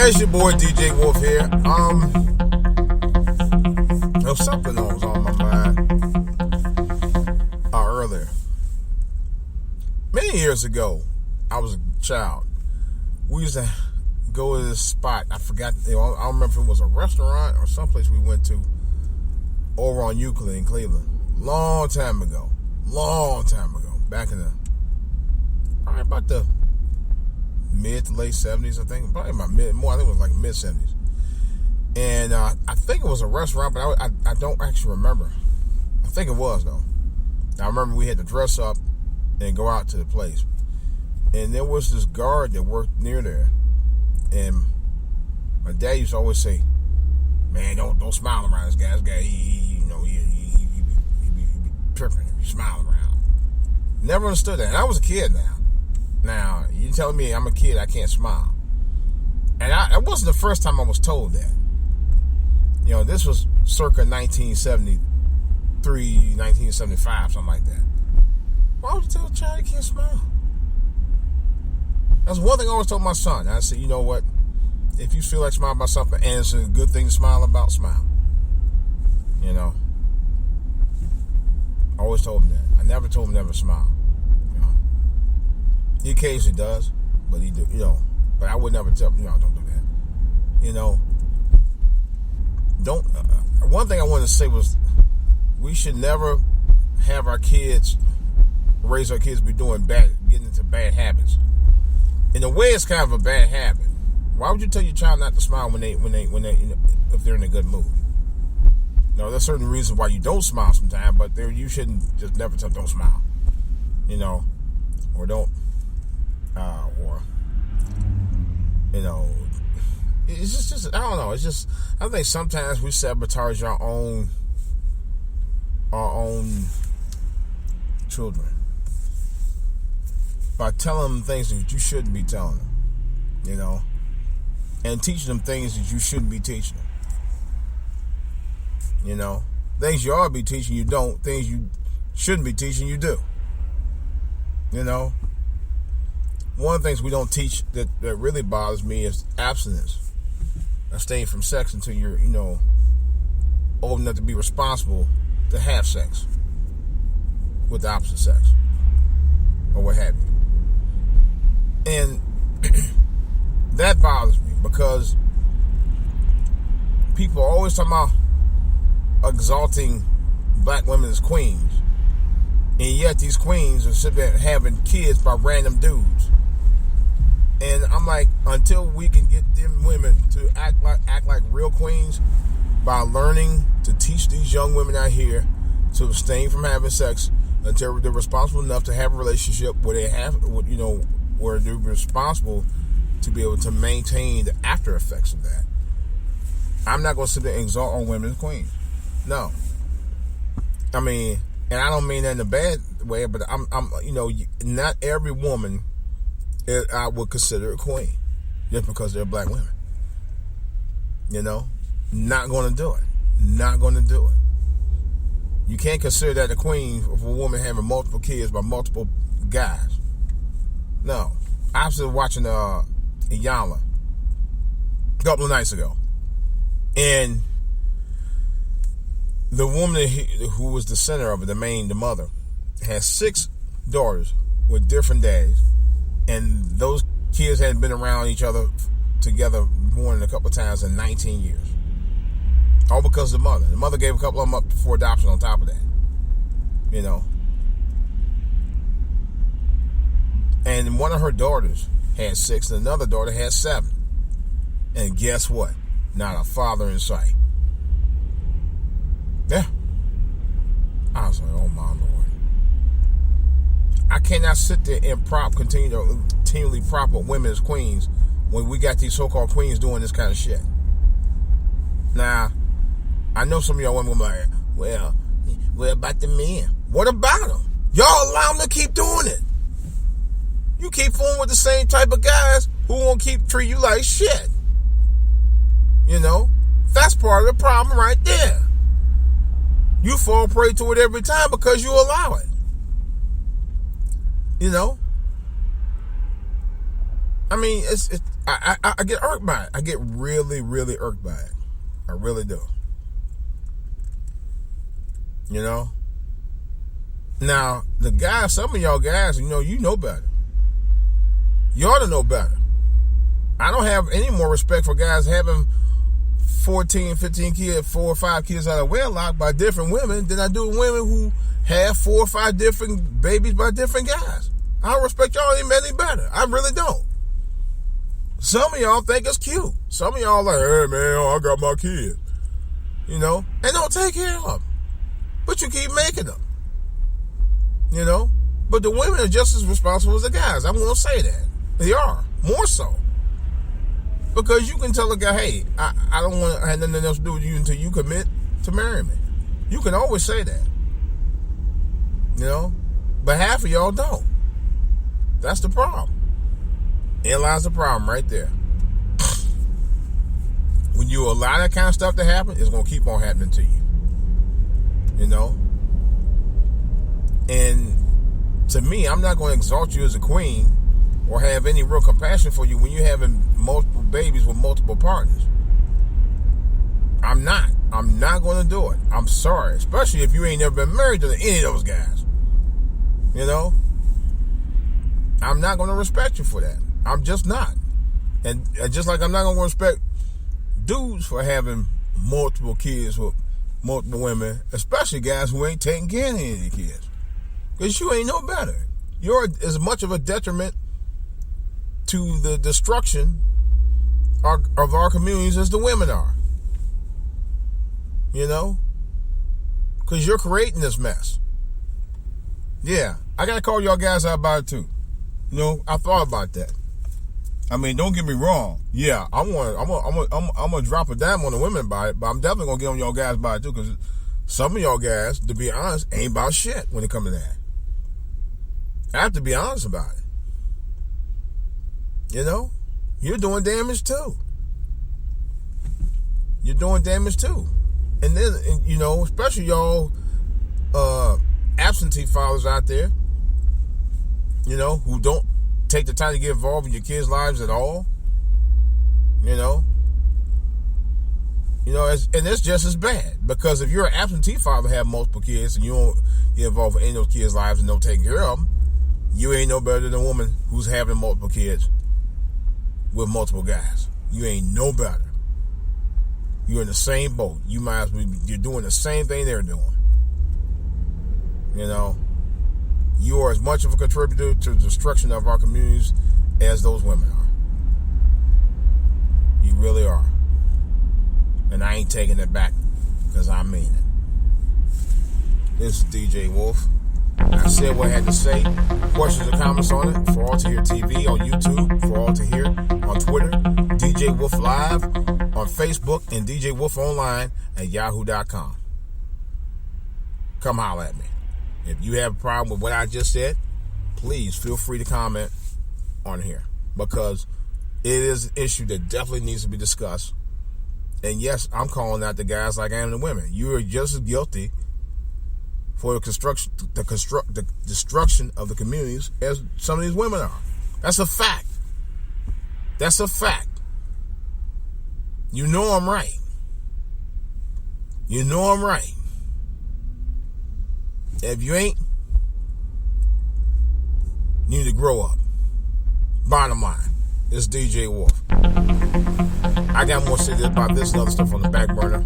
It's your boy DJ Wolf here. There was something that was on my mind earlier. Many years ago, I was a child. We used to go to this spot. I forgot. I don't remember if it was a restaurant or someplace we went to over on Euclid in Cleveland. Long time ago. Back in probably about the mid to late 70s, I think. Probably I think it was like mid 70s. And I think it was a restaurant, but I don't actually remember. I think it was, though. I remember we had to dress up and go out to the place. And there was this guard that worked near there. And my dad used to always say, "Man, don't smile around this guy. This guy, he be tripping if you smile around." Never understood that. And I was a kid now. Now, you telling me I'm a kid, I can't smile. And it wasn't the first time I was told that. You know, this was circa 1973, 1975, something like that. Why would you tell a child he can't smile? That's one thing I always told my son. I said, you know what? If you feel like smiling about something and it's a good thing to smile about, smile. You know? I always told him that. I never told him never smile. You know? He occasionally does, but he do, you know. But I would never tell him, don't do that. You know? One thing I wanted to say was we should never have raise our kids be getting into bad habits. In a way, it's kind of a bad habit. Why would you tell your child not to smile when they if they're in a good mood? No, there's certain reasons why you don't smile sometimes, but you shouldn't just never tell them don't smile. You know, or don't, it's just I don't know. It's just I think sometimes we sabotage our own children by telling them things that you shouldn't be telling them, you know, and teaching them things that you shouldn't be teaching them. You know, things you ought to be teaching, you don't. Things you shouldn't be teaching, you do. You know, one of the things we don't teach that really bothers me is abstinence. Abstain from sex until you're, old enough to be responsible to have sex with the opposite sex or what have you. And that bothers me because people are always talking about exalting black women as queens, and yet these queens are sitting there having kids by random dudes. And I'm like, until we can get them women to act like real queens by learning to teach these young women out here to abstain from having sex until they're responsible enough to have a relationship where where they're responsible to be able to maintain the after effects of that. I'm not going to sit there and exalt on women as queens. No. I mean, and I don't mean that in a bad way, but I'm not every woman I would consider a queen just because they're black women. You know? Not going to do it. Not going to do it. You can't consider that a queen of a woman having multiple kids by multiple guys. No. I was watching Iyanla a couple of nights ago. And the woman who was the center of it, the mother, has 6 daughters with different daddies. And those kids hadn't been around each other together more than a couple of times in 19 years. All because of the mother. The mother gave a couple of them up for adoption on top of that. You know. And one of her daughters had 6 and another daughter had 7. And guess what? Not a father in sight. Yeah. I was like, oh my Lord. I cannot sit there and continually prop up women as queens when we got these so-called queens doing this kind of shit. Now, I know some of y'all women are like, well, what about the men? What about them? Y'all allow them to keep doing it. You keep fooling with the same type of guys who won't keep treat you like shit. You know? That's part of the problem right there. You fall prey to it every time because you allow it. You know? I mean, I get irked by it. I get really, really irked by it. I really do. You know? Now, the guys, some of y'all guys, you know better. You ought to know better. I don't have any more respect for guys having 14, 15 kids, 4 or 5 kids out of wedlock by different women than I do women who have 4 or 5 different babies by different guys. I don't respect y'all any better. I really don't. Some of y'all think it's cute. Some of y'all like, hey man, I got my kid. And don't take care of them. But you keep making them. But the women are just as responsible as the guys. I'm going to say that. They are. More so. Because you can tell a guy, hey, I don't want to have nothing else to do with you until you commit to marry me. You can always say that. But half of y'all don't. That's the problem. It lies the problem right there. When you allow that kind of stuff to happen, it's going to keep on happening to you. And to me, I'm not going to exalt you as a queen or have any real compassion for you when you're having multiple babies with multiple partners. I'm not going to do it. I'm sorry. Especially if you ain't never been married to any of those guys. I'm not going to respect you for that. I'm just not. And just like I'm not going to respect dudes for having multiple kids with multiple women, especially guys who ain't taking care of any of the kids. Because you ain't no better. You're as much of a detriment to the destruction of our communities as the women are. Because you're creating this mess. Yeah, I got to call y'all guys out about it too. I thought about that. I mean, don't get me wrong. Yeah, I'm gonna drop a dime on the women about it, but I'm definitely gonna get on y'all guys about it too, because some of y'all guys, to be honest, ain't about shit when it comes to that. I have to be honest about it. You're doing damage too. You're doing damage too. And then, especially y'all absentee fathers out there, who don't take the time to get involved in your kids' lives at all. And it's just as bad, because if you're an absentee father, have multiple kids, and you don't get involved in any of those kids' lives and don't take care of them, you ain't no better than a woman who's having multiple kids with multiple guys. You ain't no better. You're in the same boat. You might as well, you're doing the same thing they're doing. You are as much of a contributor to the destruction of our communities as those women are. You really are. And I ain't taking it back, because I mean it. This is DJ Wolf. I said what I had to say. Questions or comments on it, for all to hear TV on YouTube, for all to hear on Twitter, DJ Wolf Live on Facebook, and DJ Wolf Online at yahoo.com. Come holler at me. If you have a problem with what I just said, please feel free to comment on here, because it is an issue that definitely needs to be discussed. And yes, I'm calling out the guys like I am the women. You are just as guilty for the destruction of the communities as some of these women are. That's a fact. That's a fact. You know I'm right. You know I'm right. If you ain't, you need to grow up. Bottom line, it's DJ Wolf. I got more to say about this and other stuff on the back burner.